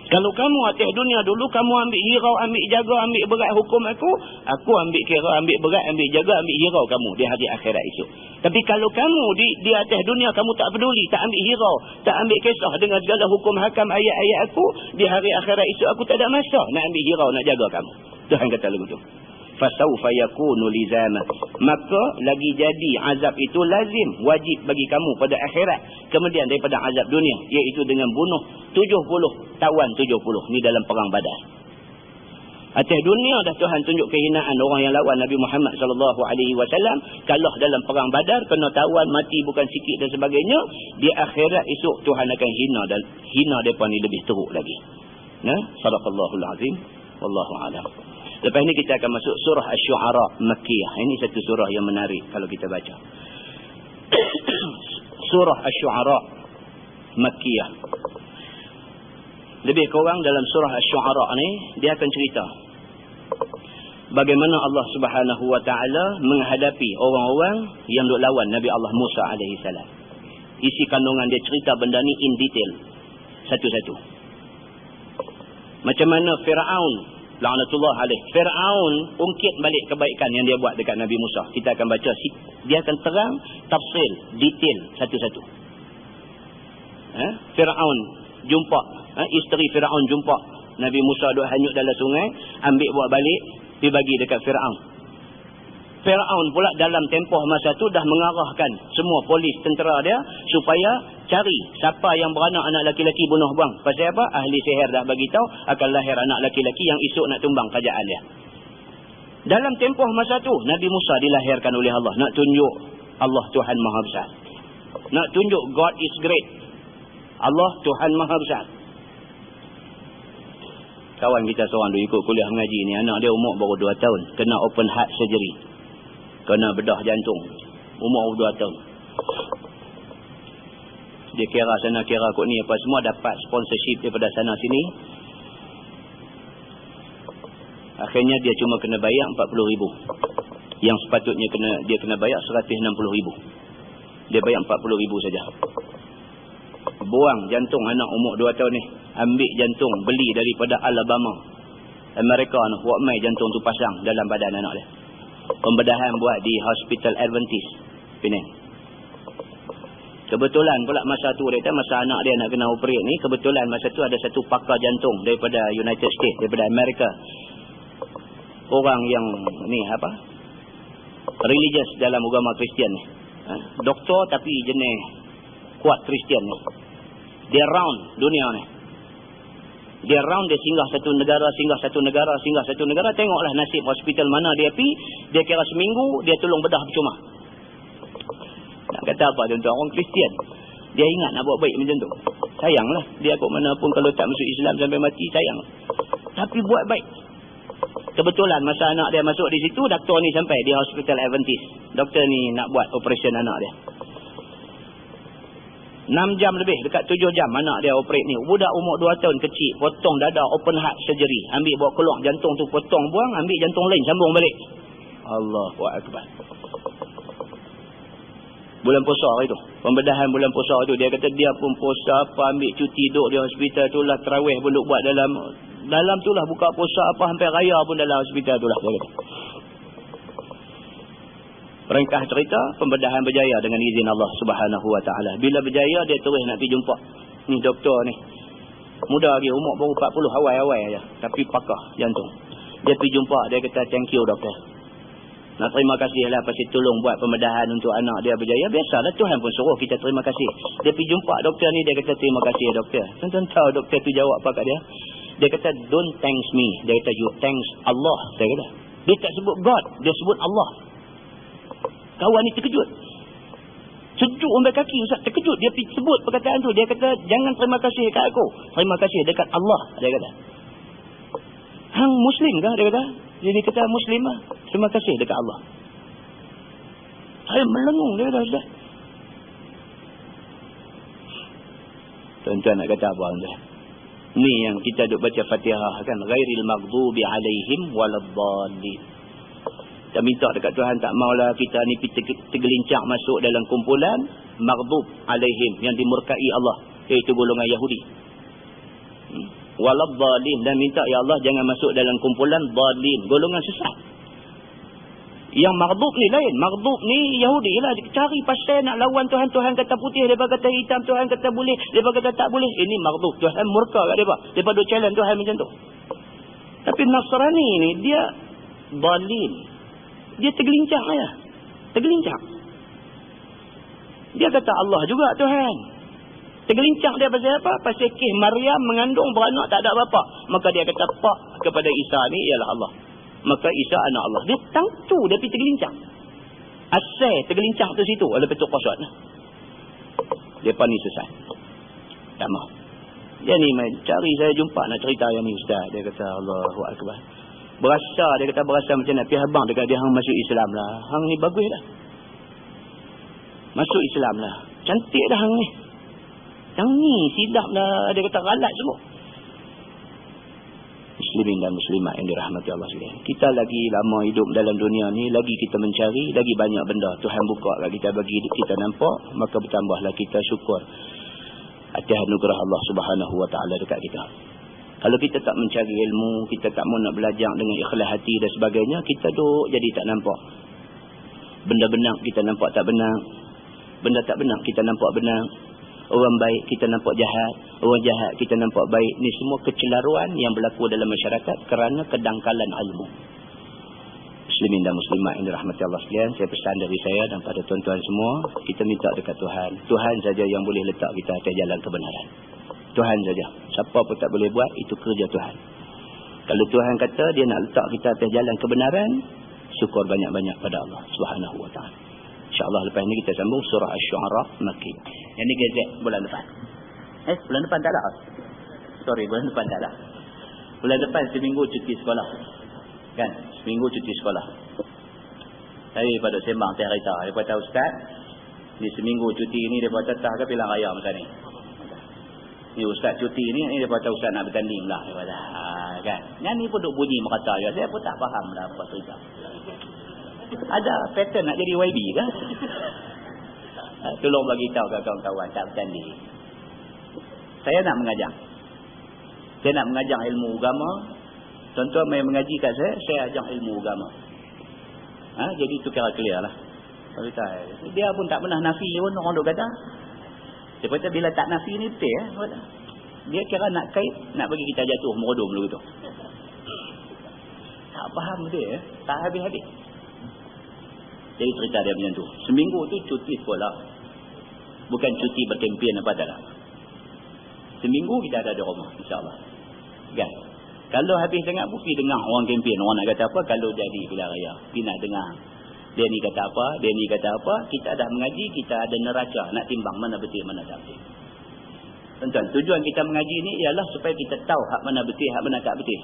Kalau kamu atas dunia dulu kamu ambil hirau, ambil jaga, ambil berat hukum aku ambil kira, ambil berat, ambil jaga, ambil hirau kamu di hari akhirat esok. Tapi kalau kamu di atas dunia kamu tak peduli, tak ambil hirau, tak ambil kisah dengan segala hukum hakam ayat-ayat aku, di hari akhirat esok aku tak ada masa nak ambil hirau, nak jaga kamu. Tuhan kata lagu tu. Fasawfa yakunu lizama, maka lagi jadi azab itu lazim, wajib bagi kamu pada akhirat kemudian daripada azab dunia, iaitu dengan bunuh 70 tawan 70 ni dalam perang Badar. Atas dunia dah Tuhan tunjuk kehinaan orang yang lawan Nabi Muhammad SAW, kalah dalam perang Badar, kena tawan, mati bukan sikit dan sebagainya. Di akhirat esok Tuhan akan hina mereka ni lebih teruk lagi. Sadaqallahul azim. Wallahu a'lam. Lepas ni kita akan masuk surah Asy-Syu'ara Makkiyah. Ini satu surah yang menarik kalau kita baca. Surah Asy-Syu'ara Makkiyah. Lebih kurang dalam surah Asy-Syu'ara ni dia akan cerita bagaimana Allah Subhanahu wa taala menghadapi orang-orang yang duk lawan Nabi Allah Musa alaihi salam. Isi kandungan dia cerita benda ni in detail satu-satu. Macam mana Firaun laknatullah alaih, Firaun ungkit balik kebaikan yang dia buat dekat Nabi Musa. Kita akan baca, dia akan terang tafsil detail satu-satu. Firaun jumpa, isteri Firaun jumpa Nabi Musa duk hanyut dalam sungai, ambil buat balik, pergi bagi dekat Firaun. Firaun pula dalam tempoh masa tu dah mengarahkan semua polis tentera dia supaya cari siapa yang beranak anak laki-laki bunuh buang. Pasal apa? Ahli sihir dah bagi tahu akan lahir anak laki-laki yang esok nak tumbang kerajaan dia. Dalam tempoh masa tu Nabi Musa dilahirkan oleh Allah, nak tunjuk Allah Tuhan Maha Besar. Nak tunjuk God is great. Allah Tuhan Maha Besar. Kawan kita seorang tu ikut kuliah mengaji ni, anak dia umur baru 2 tahun, kena open heart surgery, kena bedah jantung, umur 2 tahun. Dia kira sana kira kot ni apa semua, dapat sponsorship daripada sana sini. Akhirnya dia cuma kena bayar 40,000. Yang sepatutnya dia kena bayar 160,000. Dia bayar 40,000 saja. Buang jantung anak umur 2 tahun ni. Ambil jantung, beli daripada Alabama, Amerika ni, buat mai jantung tu pasang dalam badan anak dia. Pembedahan buat di Hospital Adventist Penang. Kebetulan pula masa tu dia kata, masa anak dia nak kena operate ni, kebetulan masa tu ada satu pakar jantung daripada United States, daripada Amerika. Orang yang ni apa? Religious dalam agama Kristian ni. Doktor tapi jenis kuat Kristian ni. Dia round dunia ni. Dia round, dia singgah satu negara, singgah satu negara, singgah satu negara. Tengoklah nasib hospital mana dia pergi. Dia kira seminggu, dia tolong bedah percuma. Nak kata apa tuan-tuan, orang Kristian, dia ingat nak buat baik macam tu. Sayanglah, dia kot mana pun kalau tak masuk Islam sampai mati, sayang. Tapi buat baik. Kebetulan masa anak dia masuk di situ, doktor ni sampai di Hospital Adventist. Doktor ni nak buat operation anak dia. 6 jam lebih, dekat 7 jam anak dia operate ni. Budak umur 2 tahun kecil, potong dada, open heart surgery. Ambil bawa keluar jantung tu, potong buang, ambil jantung lain, sambung balik. Allahu Akbar. Bulan puasa hari tu, pembedahan bulan puasa tu, dia kata dia pun puasa apa, ambil cuti duduk di hospital tu lah, tarawih pun duduk buat dalam tu lah, buka puasa apa, hampir raya pun dalam hospital tu lah, dia kata. Ringkas cerita, pembedahan berjaya dengan izin Allah Subhanahu wa taala. Bila berjaya, dia terus nak pergi jumpa ni doktor ni. Muda lagi, umur baru 40, awal-awal aja, tapi pakar jantung. Dia pergi jumpa, dia kata thank you doktor. Nak terima kasih lah pasal tolong buat pembedahan untuk anak dia berjaya. Biasalah, Tuhan pun suruh kita terima kasih. Dia pergi jumpa doktor ni, dia kata terima kasih doktor. Tuan-tuan tahu doktor tu jawab apa kat dia? Dia kata don't thanks me. Dia kata you thanks Allah. Dia kata. Dia tak sebut God, dia sebut Allah. Kawan ni terkejut. Sejuk sampai kaki Ustaz, terkejut. Dia sebut perkataan tu. Dia kata jangan terima kasih dekat aku, terima kasih dekat Allah. Dia kata hang Muslim kah? Dia kata. Jadi kata Muslim lah, terima kasih dekat Allah. Saya melengung. Dia kata Ustaz. Tuan-tuan nak kata apa tuan? Ni yang kita duk baca Fatihah kan, ghairil maghdubi alaihim waladdallin. Kita minta dekat Tuhan, tak maulah kita ni tergelincang masuk dalam kumpulan maghdub alaihim, yang dimurkai Allah, iaitu golongan Yahudi. Waladdallin, dan minta ya Allah jangan masuk dalam kumpulan dhalin, golongan sesat. Yang maghdub ni lain. Maghdub ni Yahudi lah, cari pasal nak lawan Tuhan. Tuhan kata putih, dia kata hitam. Tuhan kata boleh, dia kata tak boleh. Ini maghdub. Tuhan murka kat dia. Dia duk challenge Tuhan macam tu. Tapi Nasrani ni dia dhalin. Dia tergelincang aja. Tergelincang. Dia kata Allah juga Tuhan. Tergelincang dia pasal apa? Pasal kisah Maryam mengandung beranak tak ada bapa. Maka dia kata pak kepada Isa ni ialah Allah. Maka Isa anak Allah. Dia tentu dia pergi tergelincang. Asal tergelincang tu situ. Lepas tu kosot. Dia ni sesat. Tak mahu. Dia ni cari saya jumpa nak cerita yang ni Ustaz. Dia kata Allahu Akbar. Berasa, dia kata berasa macam nak pergi habang dekat dia, hang masuk Islam lah. Hang ni bagus dah. Masuk Islam lah. Cantik dah hang ni. Yang ni silap lah. Dia kata ralat semua. Muslimin dan muslimat yang dirahmati Allah sekalian. Kita lagi lama hidup dalam dunia ni, lagi kita mencari, lagi banyak benda Tuhan buka kat kita, bagi kita nampak, maka bertambahlah kita syukur atas anugerah Allah Subhanahu Wa Taala dekat kita. Kalau kita tak mencari ilmu, kita tak mau nak belajar dengan ikhlas hati dan sebagainya, kita duduk jadi tak nampak. Benda benar kita nampak tak benar. Benda tak benar kita nampak benar. Orang baik kita nampak jahat. Orang jahat kita nampak baik. Ni semua kecelaruan yang berlaku dalam masyarakat kerana kedangkalan ilmu. Muslimin dan muslimat yang dirahmati Allah sekalian, saya pesan dari saya dan pada tuan-tuan semua, kita minta dekat Tuhan. Tuhan saja yang boleh letak kita atas jalan kebenaran. Tuhan saja. Siapa pun tak boleh buat, itu kerja Tuhan. Kalau Tuhan kata dia nak letak kita atas jalan kebenaran, syukur banyak-banyak pada Allah Subhanahu Wa Taala. InsyaAllah lepas ni kita sambung surah Asy-Syu'ara Makki. Yang ni gazet bulan depan. Bulan depan tak ada. Sorry, bulan depan tak ada. Bulan depan seminggu cuti sekolah. Kan? Seminggu cuti sekolah. Saya pada sembang teh kereta. Dia kata ustaz, ni seminggu cuti ni dia kata tak ke pilihan raya macam ni. Ni ustaz cuti ni dia kata ustaz nak bertanding lah. Dia kata, kan? Yang ni pun duk bunyi merata je. Saya pun tak faham lah apa cerita. Ada pattern nak jadi YB kan? Tolong bagi tahu ke kawan-kawan tak bertanding. Saya nak mengajar. Saya nak mengajar ilmu agama. Tuan-tuan yang mengaji kat saya ajar ilmu agama. Jadi itu kira clear lah. Dia pun tak pernah nafi pun orang duk kata. Dia kata bila tak nafi ni betul dia kira nak kait, nak bagi kita jatuh merodom dulu tu. Tak faham dia, tak habis-habis. Jadi cerita dia macam tu. Seminggu tu cuti sekolah. Bukan cuti berkempen apa tak lah. Seminggu kita ada di rumah, insyaAllah. Kan? Kalau habis dengar pun pergi dengar orang kempen. Orang nak kata apa, kalau jadi pilihan raya. Pergi nak dengar. Dia ni kata apa, dia ni kata apa. Kita dah mengaji, kita ada neraca. Nak timbang mana betul, mana tak betul. Tuan-tuan, tujuan kita mengaji ni ialah supaya kita tahu hak mana betul, hak mana tak betul.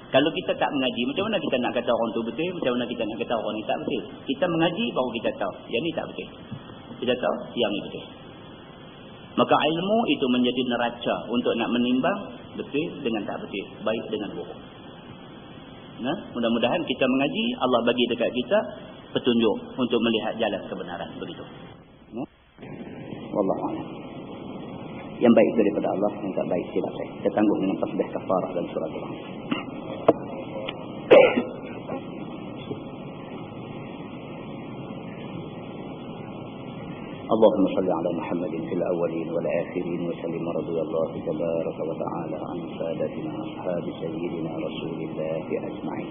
Kalau kita tak mengaji, macam mana kita nak kata orang tu betul, macam mana kita nak kata orang ni tak betul. Kita mengaji baru kita tahu, yang ni tak betul. Kita tahu, yang ni betul. Maka ilmu itu menjadi neraca untuk nak menimbang betul dengan tak betul, baik dengan buruk. Nah, mudah-mudahan kita mengaji, Allah bagi dekat kita petunjuk untuk melihat jalan kebenaran begitu. Wallahu a'lam. Yang baik daripada Allah, yang tak baik silap saya. Kita tangguh dengan tasbih kafarah dan surat Allah. اللهم صل على محمد في الأولين والآخرين وسلم رضي الله تبارك وتعالى عن سادتنا أصحاب سيدنا رسول الله أجمعين.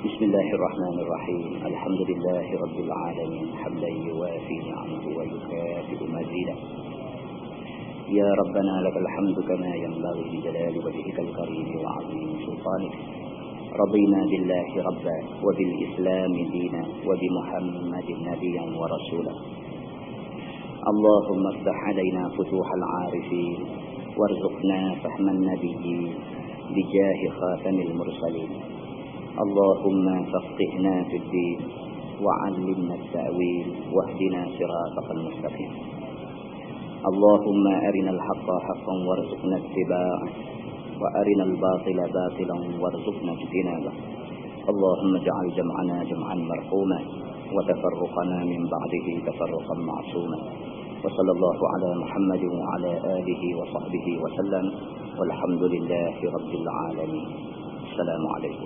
بسم الله الرحمن الرحيم. الحمد لله رب العالمين حمدا يوافي نعمه ويكافئ مزيدا. يا ربنا لك الحمد كما ينبغي لجلال وجهك الكريم وعظيم سلطانك. رضينا بالله ربا وبالإسلام دينا وبمحمد نبيا ورسولا. اللهم افتح علينا فتوح العارفين وارزقنا فهم النبيين بجاه خاتم المرسلين. اللهم فقهنا في الدين وعلمنا التأويل واهدنا صراطك المستقيم. اللهم أرنا الحق حقا وارزقنا اتباعه وأرنا الباطل باطلا وارزقنا اجتنابه. اللهم اجعل جمعنا جمعا مرحوما وتفرقنا من بعده تفرقا معصوما. وصلى الله على محمد وعلى آله وصحبه وسلم والحمد لله رب العالمين. السلام عليكم.